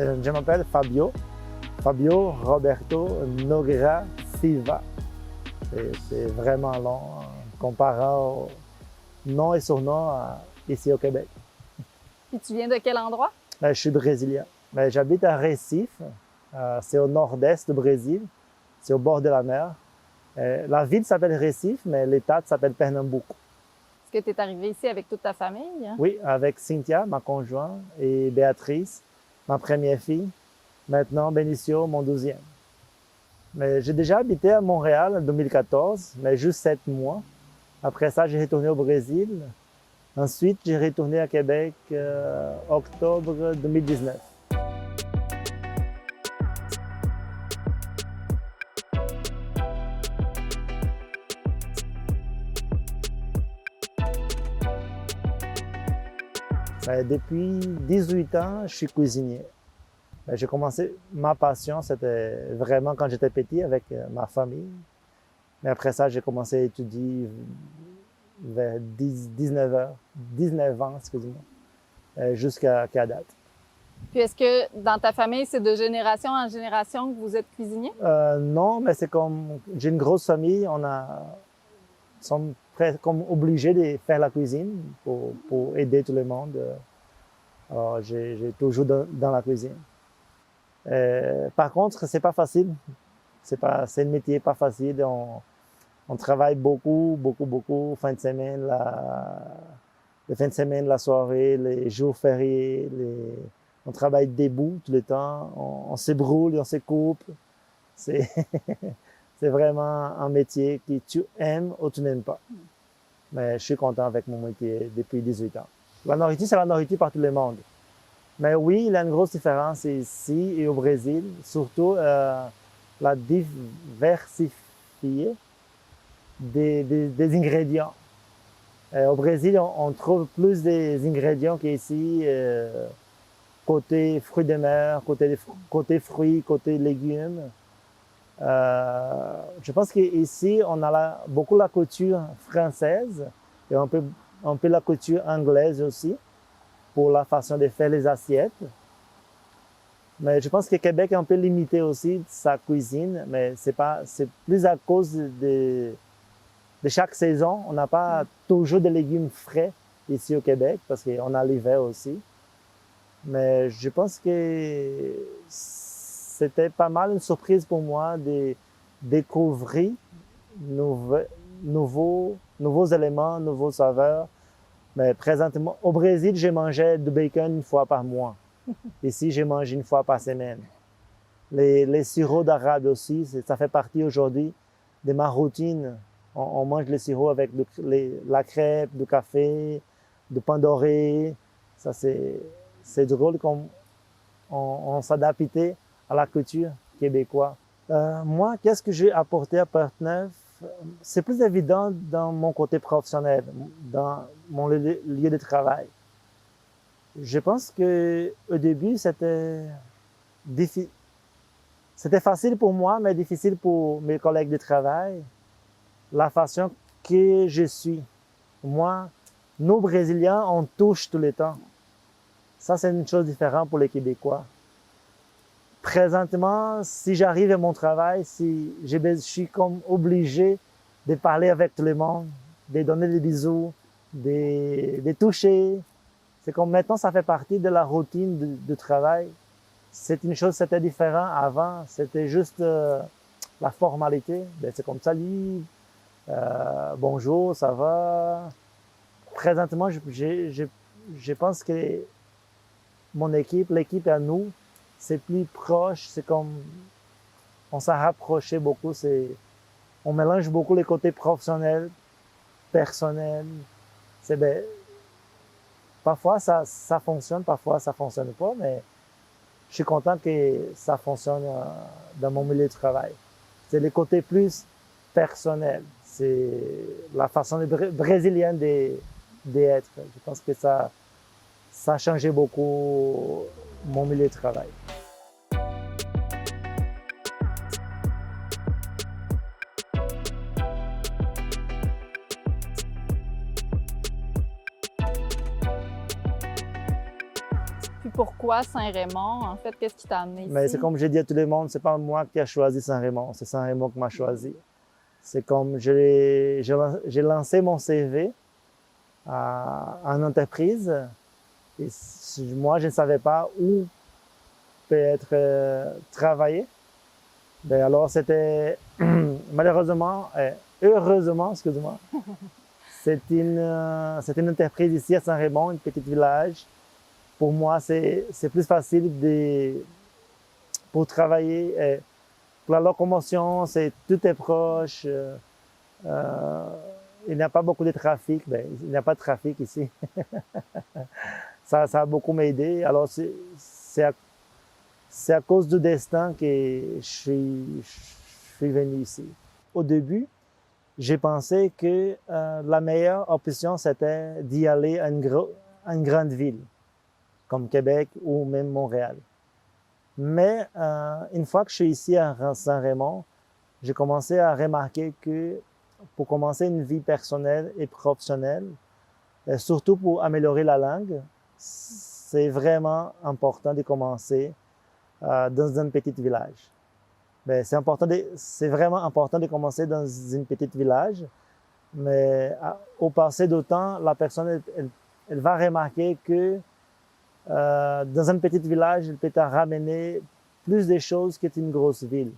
Je m'appelle Fabio. Fabio Roberto Nogueira Silva. C'est vraiment long comparé au nom et surnom ici au Québec. Puis tu viens de quel endroit? Je suis brésilien. J'habite à Recife. C'est au nord-est du Brésil. C'est au bord de la mer. La ville s'appelle Recife, mais l'État s'appelle Pernambuco. Est-ce que tu es arrivé ici avec toute ta famille? Oui, avec Cynthia, ma conjointe, et Béatrice, ma première fille. Maintenant, Benicio, mon 12e. Mais j'ai déjà habité à Montréal en 2014, mais juste 7 mois. Après ça, j'ai retourné au Brésil. Ensuite, j'ai retourné à Québec octobre 2019. Depuis 18 ans, je suis cuisinier. J'ai commencé, ma passion, c'était vraiment quand j'étais petit avec ma famille. Mais après ça, j'ai commencé à étudier vers 19 ans, excusez-moi, jusqu'à date. Puis est-ce que dans ta famille, c'est de génération en génération que vous êtes cuisinier? Non, mais c'est comme, j'ai une grosse famille, sommes presque comme obligés de faire la cuisine pour aider tout le monde. Alors, j'ai toujours dans la cuisine. Par contre, c'est pas facile. C'est un métier pas facile. On travaille beaucoup, fin de semaine, les fins de semaine, la soirée, les jours fériés, on travaille debout tout le temps. On se brûle, on se coupe. C'est vraiment un métier que tu aimes ou tu n'aimes pas. Mais je suis content avec mon métier depuis 18 ans. La nourriture, c'est la nourriture par tout le monde. Mais oui, il y a une grosse différence ici et au Brésil, surtout la diversité des ingrédients. Au Brésil, on trouve plus des ingrédients qu'ici, côté fruits de mer, côté fruits, côté légumes. Je pense qu'ici, on a beaucoup la culture française et un peu la culture anglaise aussi pour la façon de faire les assiettes. Mais je pense que Québec est un peu limité aussi sa cuisine, mais c'est plus à cause de chaque saison. On n'a pas toujours des légumes frais ici au Québec parce qu'on a l'hiver aussi. Mais je pense que c'était pas mal une surprise pour moi de découvrir nouveaux éléments, nouveaux saveurs. Mais présentement, au Brésil, j'ai mangé du bacon une fois par mois. Ici, j'ai mangé une fois par semaine. Les sirops d'arabe aussi, ça fait partie aujourd'hui de ma routine. On mange les sirops avec la crêpe, du café, du pain doré. Ça, c'est drôle comme on s'adapte à la culture québécoise. Moi, qu'est-ce que j'ai apporté à Portneuf? C'est plus évident dans mon côté professionnel, dans mon lieu de travail. Je pense que au début, c'était facile pour moi, mais difficile pour mes collègues de travail. La façon que je suis. Moi, nous, Brésiliens, on touche tout le temps. Ça, c'est une chose différente pour les Québécois. Présentement, si j'arrive à mon travail, je suis comme obligé de parler avec tout le monde, de donner des bisous, de toucher. C'est comme maintenant, ça fait partie de la routine du travail. C'est une chose, c'était différent avant. C'était juste la formalité. C'est comme salut, bonjour, ça va. Présentement, je pense que l'équipe à nous, c'est plus proche, c'est comme, on s'est rapproché beaucoup, on mélange beaucoup les côtés professionnels, personnels. Parfois ça fonctionne, parfois ça fonctionne pas, mais je suis content que ça fonctionne dans mon milieu de travail. C'est les côtés plus personnels, c'est la façon brésilienne d'être. Je pense que ça a changé beaucoup mon milieu de travail. Puis pourquoi Saint-Raymond? En fait, qu'est-ce qui t'a amené ici? Mais c'est comme j'ai dit à tout le monde, c'est pas moi qui a choisi Saint-Raymond, c'est Saint-Raymond qui m'a choisi. C'est comme j'ai lancé mon CV en entreprise et moi, je ne savais pas où peut être travailler. Ben alors, c'était malheureusement, heureusement, excuse-moi, c'est une entreprise ici à Saint-Raymond, un petit village. Pour moi, c'est plus facile pour travailler. Pour la locomotion, tout est proche. Il n'y a pas beaucoup de trafic. Ben, il n'y a pas de trafic ici. Ça a beaucoup m'aidé. Alors, c'est à cause du destin que je suis venu ici. Au début, j'ai pensé que la meilleure option, c'était d'y aller à une grande ville, comme Québec ou même Montréal. Mais une fois que je suis ici à Saint-Raymond, j'ai commencé à remarquer que pour commencer une vie personnelle et professionnelle, surtout pour améliorer la langue, c'est vraiment important de commencer dans un petit village. Ben, c'est vraiment important de commencer dans un petit village, mais au passé du temps, la personne, elle va remarquer que dans un petit village, elle peut te ramener plus de choses qu'une grosse ville.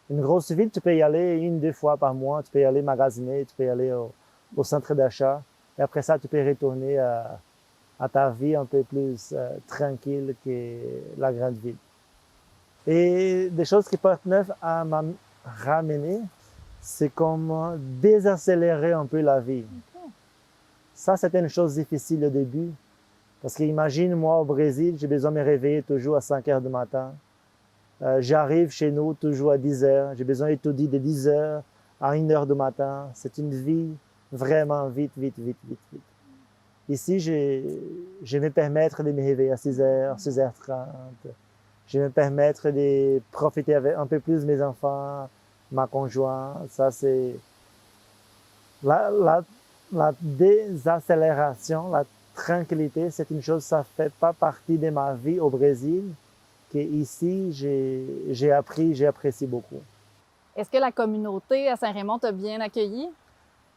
Une grosse ville, tu peux y aller 1-2 fois par mois, tu peux y aller magasiner, tu peux y aller au centre d'achat, et après ça, tu peux retourner à ta vie un peu plus tranquille que la grande ville. Et des choses qui Portneuf a ramené, c'est comme désaccélérer un peu la vie. Okay. Ça, c'était une chose difficile au début. Parce qu'imagine, moi, au Brésil, j'ai besoin de me réveiller toujours à 5 heures du matin. J'arrive chez nous toujours à 10 heures. J'ai besoin d'étudier de 10 heures à 1 heure du matin. C'est une vie vraiment vite. Ici, je vais me permettre de me réveiller à 6 heures, 6h30. Je vais me permettre de profiter avec un peu plus de mes enfants, ma conjointe. Ça, c'est la désaccélération, la tranquillité, c'est une chose, ça fait pas partie de ma vie au Brésil, que ici, j'ai apprécié beaucoup. Est-ce que la communauté à Saint-Raymond t'a bien accueilli?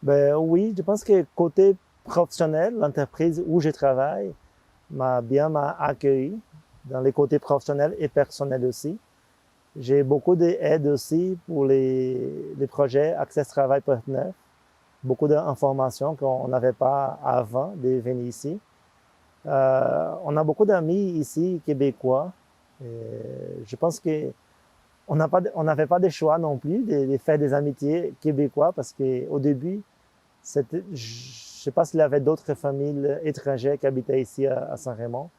Ben oui, je pense que côté professionnel, l'entreprise où je travaille m'a accueilli dans les côtés professionnels et personnels aussi. J'ai beaucoup d'aide aussi pour les projets Access Travail Portneuf. Beaucoup d'informations qu'on n'avait pas avant de venir ici. On a beaucoup d'amis ici, québécois. Je pense que on n'avait pas de choix non plus de faire des amitiés québécois parce qu'au début, je ne sais pas s'il y avait d'autres familles étrangères qui habitaient ici à Saint-Raymond.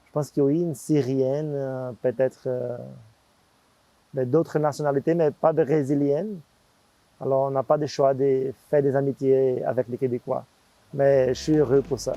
Je pense qu'il y a eu une Syrienne, peut-être d'autres nationalités, mais pas brésilienne. Alors, on n'a pas de choix de faire des amitiés avec les Québécois. Mais je suis heureux pour ça.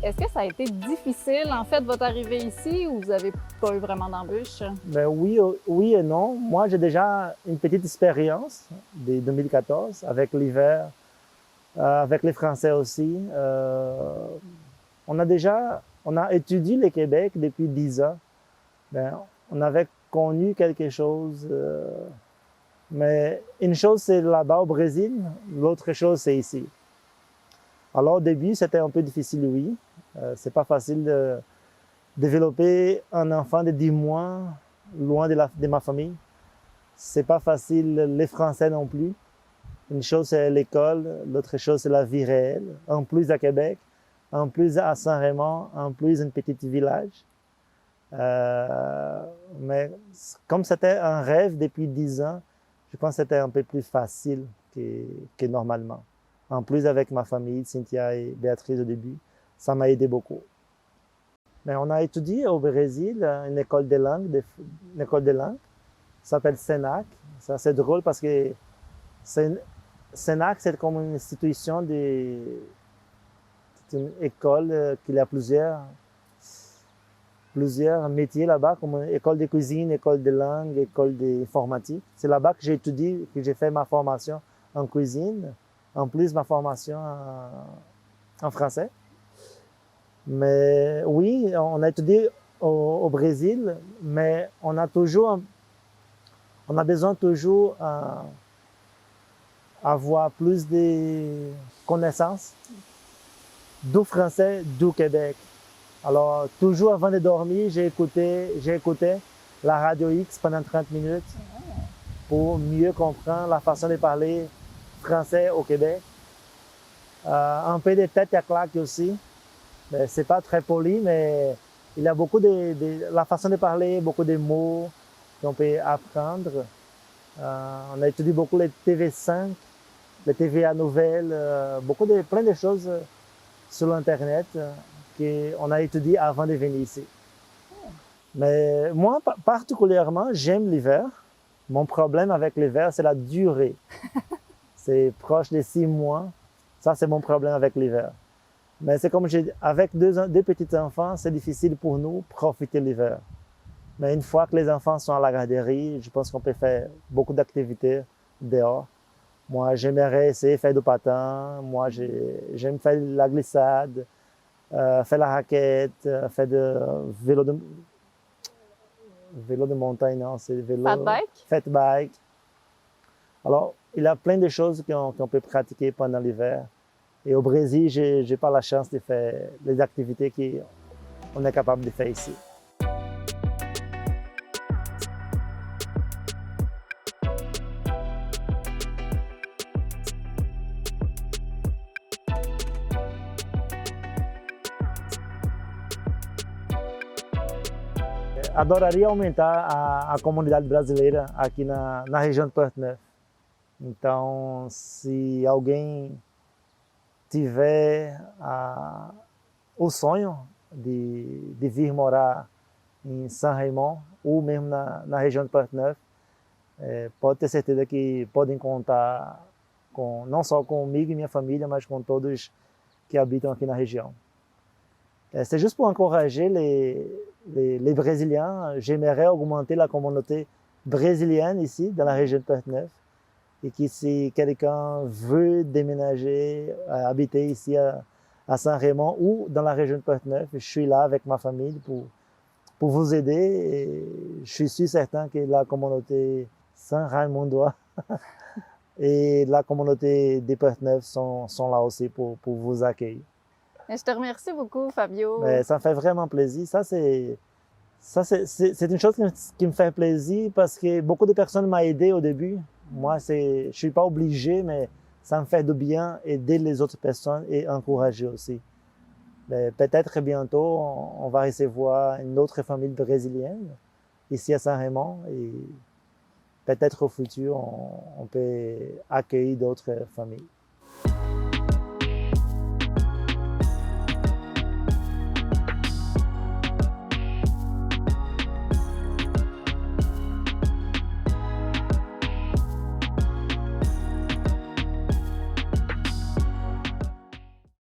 Est-ce que ça a été difficile, en fait, votre arrivée ici, ou vous n'avez pas eu vraiment d'embûches? Ben oui et non. Moi, j'ai déjà une petite expérience de 2014 avec l'hiver, avec les Français aussi. On a étudié le Québec depuis 10 ans. Ben, on avait connu quelque chose. Mais une chose, c'est là-bas au Brésil. L'autre chose, c'est ici. Alors, au début, c'était un peu difficile, oui. C'est pas facile de développer un enfant de 10 mois loin de ma famille. C'est pas facile les Français non plus. Une chose, c'est l'école. L'autre chose, c'est la vie réelle. En plus à Québec, en plus à Saint-Raymond, en plus un petit village. Mais comme c'était un rêve depuis 10 ans, je pense que c'était un peu plus facile que normalement. En plus avec ma famille, Cynthia et Béatrice au début, ça m'a aidé beaucoup. Mais on a étudié au Brésil une école de langue, ça s'appelle CENAC. Ça, c'est drôle parce que CENAC, c'est comme une institution une école qui a plusieurs métiers là-bas, comme école de cuisine, école de langue, école d'informatique. C'est là-bas que j'ai étudié, que j'ai fait ma formation en cuisine, en plus ma formation en français. Mais oui, on a étudié au Brésil, mais on a besoin toujours avoir plus de connaissances du français du Québec. Alors, toujours avant de dormir, j'ai écouté la Radio X pendant 30 minutes pour mieux comprendre la façon de parler français au Québec. Un peu de tête à claque aussi. C'est pas très poli, mais il y a beaucoup la façon de parler, beaucoup de mots qu'on peut apprendre. On a étudié beaucoup les TV5, les TVA nouvelles, plein de choses sur l'Internet qu'on a étudié avant de venir ici. Mais moi, particulièrement, j'aime l'hiver. Mon problème avec l'hiver, c'est la durée. C'est proche de 6 mois. Ça, c'est mon problème avec l'hiver. Mais c'est comme j'ai dit, avec deux petits enfants, c'est difficile pour nous profiter de l'hiver. Mais une fois que les enfants sont à la garderie, je pense qu'on peut faire beaucoup d'activités dehors. Moi, j'aimerais essayer de faire du patin. Moi, j'aime faire la glissade, faire la raquette, faire de vélo de montagne, non, c'est vélo. Fat bike? Fat bike. Alors, il y a plein de choses qu'on peut pratiquer pendant l'hiver. Et au Brésil, j'ai pas la chance de faire les activités qu'on est capable de faire ici. Adoraria aumentar a comunidade brasileira aqui na região de Porto Neuf. Então, se alguém tiver o sonho de vir morar em San Ramon ou mesmo na região de Porto Neuf, pode ter certeza que podem contar não só comigo e minha família, mas com todos que habitam aqui na região. C'est juste pour encourager les Brésiliens. J'aimerais augmenter la communauté brésilienne ici, dans la région de Porto Neuf. Et que si quelqu'un veut déménager, habiter ici à Saint-Raymond ou dans la région de Porto Neuf, je suis là avec ma famille pour vous aider. Et je suis certain que la communauté Saint-Raymondoise et la communauté de Porto Neuf sont là aussi pour vous accueillir. Je te remercie beaucoup, Fabio. Mais ça me fait vraiment plaisir. Ça, c'est une chose qui me fait plaisir parce que beaucoup de personnes m'ont aidé au début. Moi, je suis pas obligé, mais ça me fait du bien aider les autres personnes et encourager aussi. Mais peut-être bientôt, on va recevoir une autre famille brésilienne ici à Saint-Raymond et peut-être au futur, on peut accueillir d'autres familles.